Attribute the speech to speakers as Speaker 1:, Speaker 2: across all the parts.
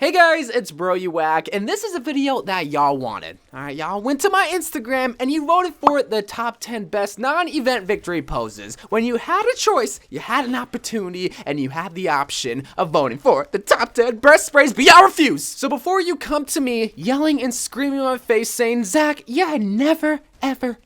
Speaker 1: Hey guys, it's Bro You Whack, and this is a video that y'all wanted. Alright, y'all went to my Instagram and you voted for the top 10 best non-event victory poses. When you had a choice, you had an opportunity, and you had the option of voting for the top 10 best sprays, but y'all refused. So before you come to me yelling and screaming in my face saying, Zach, yeah, never, ever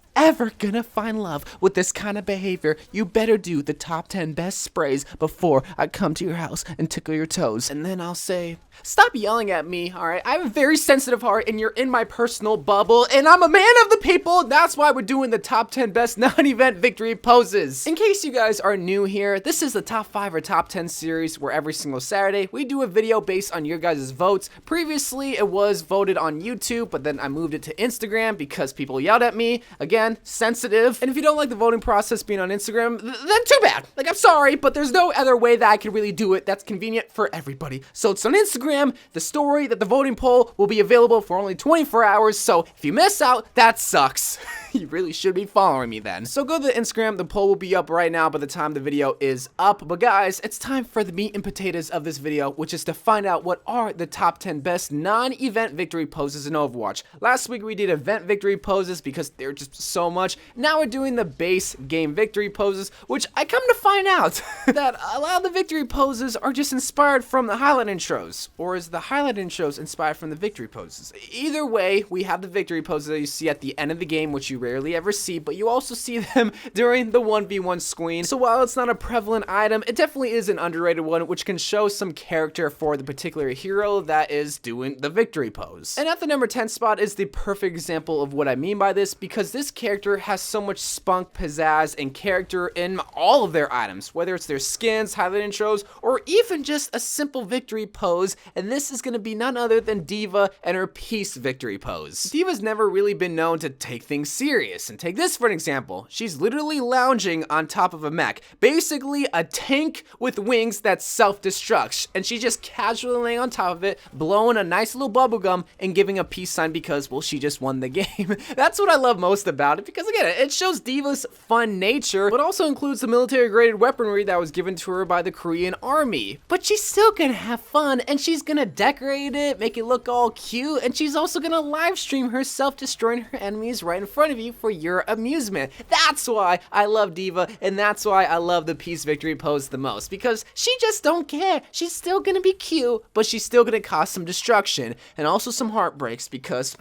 Speaker 1: gonna find love with this kind of behavior, you better do the top 10 best sprays before I come to your house and tickle your toes. And then I'll say, stop yelling at me, alright? I have a very sensitive heart and you're in my personal bubble and I'm a man of the people. That's why we're doing the top 10 best non-event victory poses. In case you guys are new here, this is the top 5 or top 10 series where every single Saturday we do a video based on your guys' votes. Previously it was voted on YouTube, but then I moved it to Instagram because people yelled at me. Again, sensitive. And if you don't like the voting process being on Instagram, then too bad. Like, I'm sorry, but there's no other way that I can really do it that's convenient for everybody. So it's on Instagram. The story that the voting poll will be available for only 24 hours. So if you miss out, that sucks. You really should be following me then. So go to the Instagram. The poll will be up right now by the time the video is up. But guys, it's time for the meat and potatoes of this video, which is to find out what are the top 10 best non-event victory poses in Overwatch. Last week we did event victory poses because they're just so much. Now we're doing the base game victory poses, which I come to find out that a lot of the victory poses are just inspired from the highlight intros, or is the highlight intros inspired from the victory poses? Either way, we have the victory poses that you see at the end of the game, which you rarely ever see, but you also see them during the 1v1 screen. So while it's not a prevalent item, it definitely is an underrated one, which can show some character for the particular hero that is doing the victory pose. And at the number 10 spot is the perfect example of what I mean by this, because this character has so much spunk, pizzazz, and character in all of their items, whether it's their skins, highlight intros, or even just a simple victory pose. And this is going to be none other than D.Va and her peace victory pose. D.Va's never really been known to take things serious, and take this for an example. She's literally lounging on top of a mech, basically a tank with wings that self-destructs, and she's just casually laying on top of it, blowing a nice little bubblegum and giving a peace sign because, well, she just won the game. That's what I love most about it, because again, it shows D.Va's fun nature, but also includes the military-graded weaponry that was given to her by the Korean army. But she's still gonna have fun, and she's gonna decorate it, make it look all cute, and she's also gonna live stream herself destroying her enemies right in front of you for your amusement. That's why I love D.Va, and that's why I love the peace victory pose the most, because she just don't care. She's still gonna be cute, but she's still gonna cause some destruction, and also some heartbreaks, because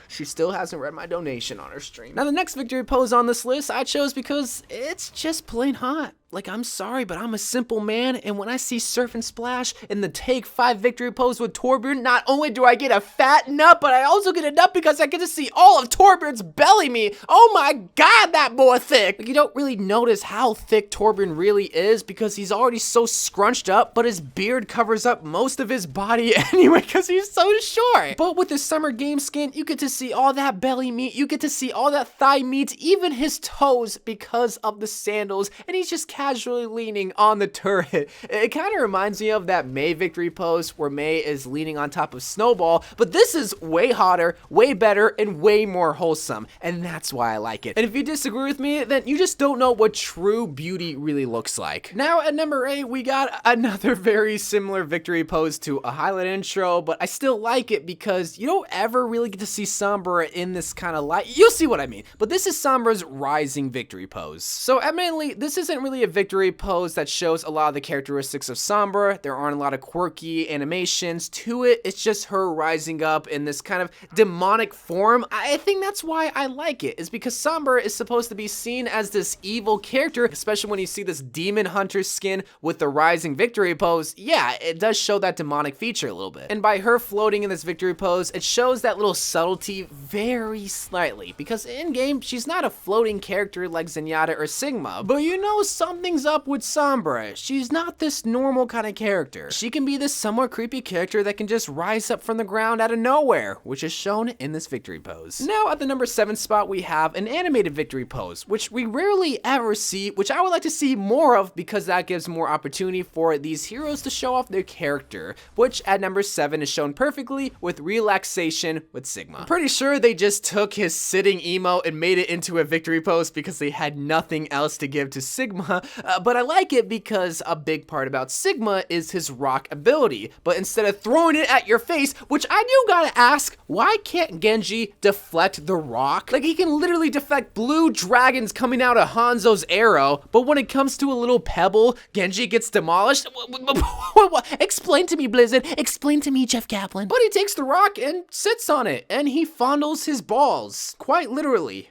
Speaker 1: she still hasn't read my donation on her stream. Now, the next victory pose on this list I chose because it's just plain hot. Like, I'm sorry, but I'm a simple man, and when I see Surf and Splash in the Take 5 victory pose with Torbjörn, not only do I get a fat nut, but I also get a nut because I get to see all of Torbjörn's belly meat. Oh my god, that boy thick! Like, you don't really notice how thick Torbjörn really is because he's already so scrunched up, but his beard covers up most of his body anyway because he's so short. But with his summer game skin, you get to see all that belly meat, you get to see all that thigh meat, even his toes because of the sandals, and he's just casually leaning on the turret. It kind of reminds me of that Mei victory pose where Mei is leaning on top of Snowball, but this is way hotter, way better, and way more wholesome, and that's why I like it. And if you disagree with me, then you just don't know what true beauty really looks like. Now at number 8, we got another very similar victory pose to a highlight intro, but I still like it because you don't ever really get to see Sombra in this kind of light. You'll see what I mean, but this is Sombra's rising victory pose. So admittedly, this isn't really a victory pose that shows a lot of the characteristics of Sombra. There aren't a lot of quirky animations to it. It's just her rising up in this kind of demonic form. I think that's why I like it, is because Sombra is supposed to be seen as this evil character, especially when you see this demon hunter skin with the rising victory pose. Yeah, it does show that demonic feature a little bit. And by her floating in this victory pose, it shows that little subtlety very slightly, because in game, she's not a floating character like Zenyatta or Sigma, but you know something's up with Sombra. She's not this normal kind of character. She can be this somewhat creepy character that can just rise up from the ground out of nowhere, which is shown in this victory pose. Now at the number 7 spot, we have an animated victory pose, which we rarely ever see, which I would like to see more of because that gives more opportunity for these heroes to show off their character, which at number 7 is shown perfectly with relaxation with Sigma. I'm pretty sure they just took his sitting emote and made it into a victory pose because they had nothing else to give to Sigma, But I like it because a big part about Sigma is his rock ability. But instead of throwing it at your face, which I do gotta ask, why can't Genji deflect the rock? Like, he can literally deflect blue dragons coming out of Hanzo's arrow, but when it comes to a little pebble, Genji gets demolished? Explain to me, Blizzard. Explain to me, Jeff Kaplan. But he takes the rock and sits on it, and he fondles his balls. Quite literally.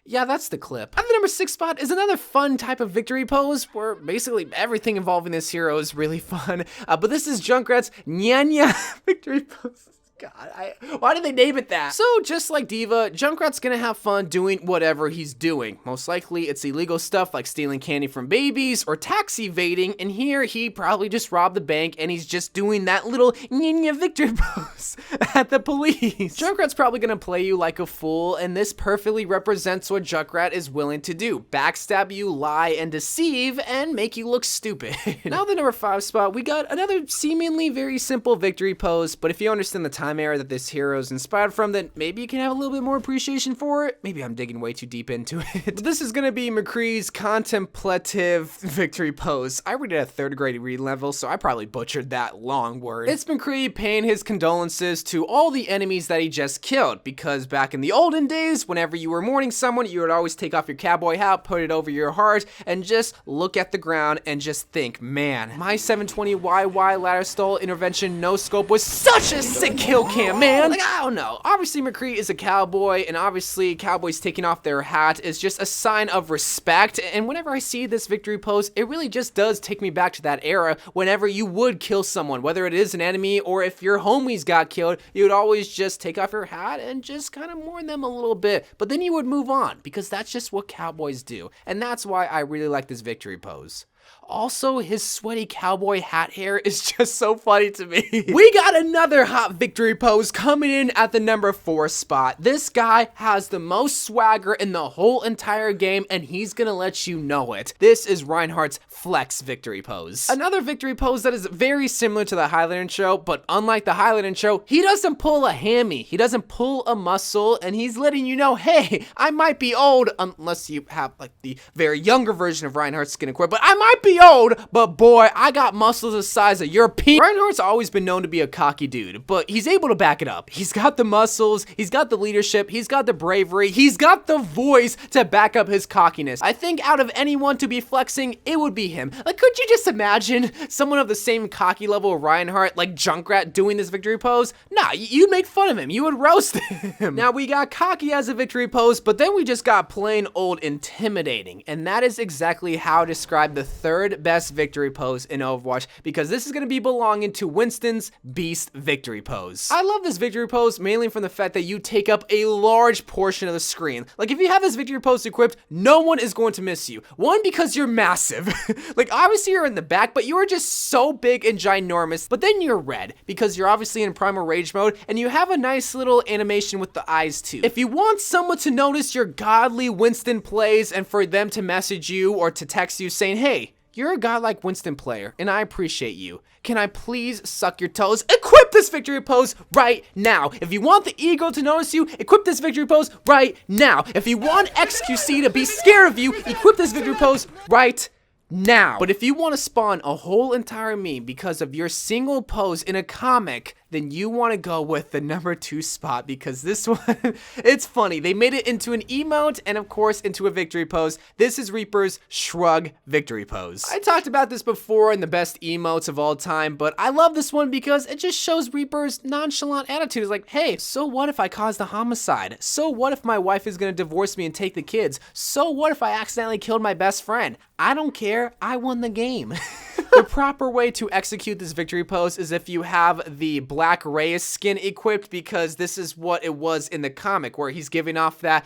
Speaker 1: Yeah, that's the clip. At the number 6 spot is another fun type of victory pose where basically everything involving this hero is really fun. But this is Junkrat's nyah victory pose. God, why did they name it that? So just like D.Va, Junkrat's gonna have fun doing whatever he's doing. Most likely it's illegal stuff like stealing candy from babies or tax evading, and here he probably just robbed the bank and he's just doing that little nyah victory pose at the police. Junkrat's probably gonna play you like a fool, and this perfectly represents what Junkrat is willing to do. Backstab you, lie, and deceive, and make you look stupid. Now the number 5 spot, we got another seemingly very simple victory pose, but if you understand the time era that this hero is inspired from, then maybe you can have a little bit more appreciation for it. Maybe I'm digging way too deep into it. But this is gonna be McCree's contemplative victory pose. I read it at 3rd grade reading level, so I probably butchered that long word. It's McCree paying his condolences to all the enemies that he just killed, because back in the olden days, whenever you were mourning someone, you would always take off your cowboy hat, put it over your heart, and just look at the ground and just think, man, my 720YY ladder stall intervention no scope was such a sick kill cam, man. Like, I don't know. Obviously, McCree is a cowboy, and obviously, cowboys taking off their hat is just a sign of respect. And whenever I see this victory pose, it really just does take me back to that era whenever you would kill someone, whether it is an enemy or if your homies got killed, you would always just take off your hat and just kind of mourn them a little bit. But then you would move on, because that's just what cowboys do. And that's why I really like this victory pose. Also, his sweaty cowboy hat hair is just so funny to me. We got another hot victory pose coming in at the number 4 spot. This guy has the most swagger in the whole entire game, and he's gonna let you know it. This is Reinhardt's flex victory pose. Another victory pose that is very similar to the highlight intro, but unlike the highlight intro, he doesn't pull a hammy. He doesn't pull a muscle, and he's letting you know, hey, I might be old, unless you have like the very younger version of Reinhardt's skin and core, but I might be old, but boy, I got muscles the size of your penis. Reinhardt's always been known to be a cocky dude, but he's able to back it up. He's got the muscles, he's got the leadership, he's got the bravery, he's got the voice to back up his cockiness. I think out of anyone to be flexing, it would be him. Like, could you just imagine someone of the same cocky level of Reinhardt, like Junkrat, doing this victory pose? Nah, you'd make fun of him, you would roast him. Now, we got cocky as a victory pose, but then we just got plain old intimidating, and that is exactly how I describe the 3rd best victory pose in Overwatch, because this is going to be belonging to Winston's Beast victory pose. I love this victory pose mainly from the fact that you take up a large portion of the screen. Like, if you have this victory pose equipped, no one is going to miss you. One, because you're massive. Like, obviously you're in the back, but you are just so big and ginormous. But then you're red, because you're obviously in primal rage mode, and you have a nice little animation with the eyes too. If you want someone to notice your godly Winston plays and for them to message you or to text you saying, hey, you're a godlike Winston player, and I appreciate you. Can I please suck your toes? Equip this victory pose right now. If you want the ego to notice you, equip this victory pose right now. If you want XQC to be scared of you, equip this victory pose right now. But if you want to spawn a whole entire meme because of your single pose in a comic, then you want to go with the number 2 spot, because this one, it's funny. They made it into an emote and of course into a victory pose. This is Reaper's shrug victory pose. I talked about this before in the best emotes of all time, but I love this one because it just shows Reaper's nonchalant attitude. It's like, hey, so what if I caused a homicide? So what if my wife is gonna divorce me and take the kids? So what if I accidentally killed my best friend? I don't care, I won the game. The proper way to execute this victory pose is if you have the Black Reyes skin equipped, because this is what it was in the comic, where he's giving off that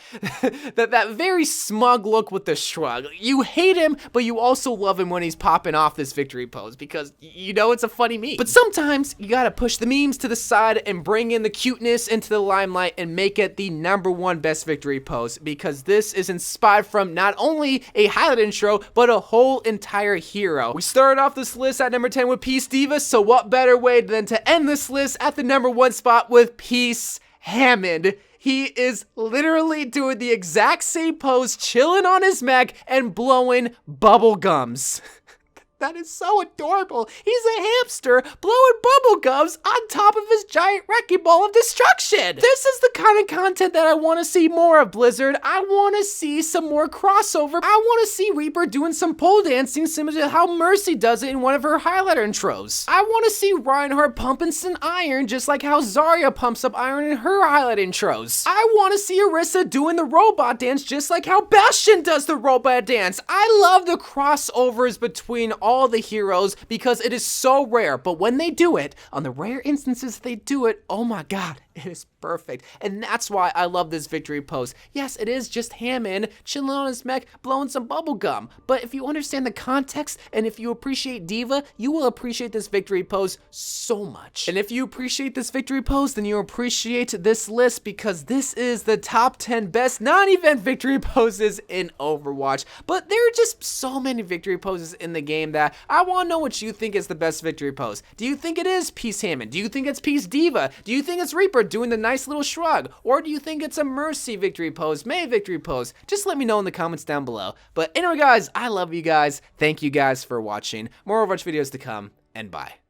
Speaker 1: that very smug look with the shrug. You hate him, but you also love him when he's popping off this victory pose, because you know it's a funny meme. But sometimes you gotta push the memes to the side and bring in the cuteness into the limelight and make it the number 1 best victory pose, because this is inspired from not only a highlight intro, but a whole entire hero. We started off this list at number 10 with Peace D.Va, so what better way than to end this list at the number 1 spot with Peace Hammond. he is literally doing the exact same pose, chilling on his mech and blowing bubble gums. That is so adorable. He's a hamster blowing bubble gums on top of his giant wrecking ball of destruction. This is the kind of content that I want to see more of, Blizzard. I want to see some more crossover. I want to see Reaper doing some pole dancing similar to how Mercy does it in one of her highlight intros. I want to see Reinhardt pumping some iron just like how Zarya pumps up iron in her highlight intros. I want to see Orisa doing the robot dance just like how Bastion does the robot dance. I love the crossovers between all the heroes because it is so rare, but when they do it, on the rare instances they do it, oh my god, it is perfect. And that's why I love this victory pose. Yes, it is just Hammond chilling on his mech, blowing some bubble gum. But if you understand the context and if you appreciate D.Va, you will appreciate this victory pose so much. And if you appreciate this victory pose, then you appreciate this list because this is the top 10 best non-event victory poses in Overwatch. But there are just so many victory poses in the game that I want to know what you think is the best victory pose. Do you think it is Peace Hammond? Do you think it's Peace D.Va? Do you think it's Reaper doing the nice little shrug? Or do you think it's a Mercy victory pose, May victory pose? Just let me know in the comments down below. But anyway guys, I love you guys. Thank you guys for watching. More Overwatch videos to come, and bye.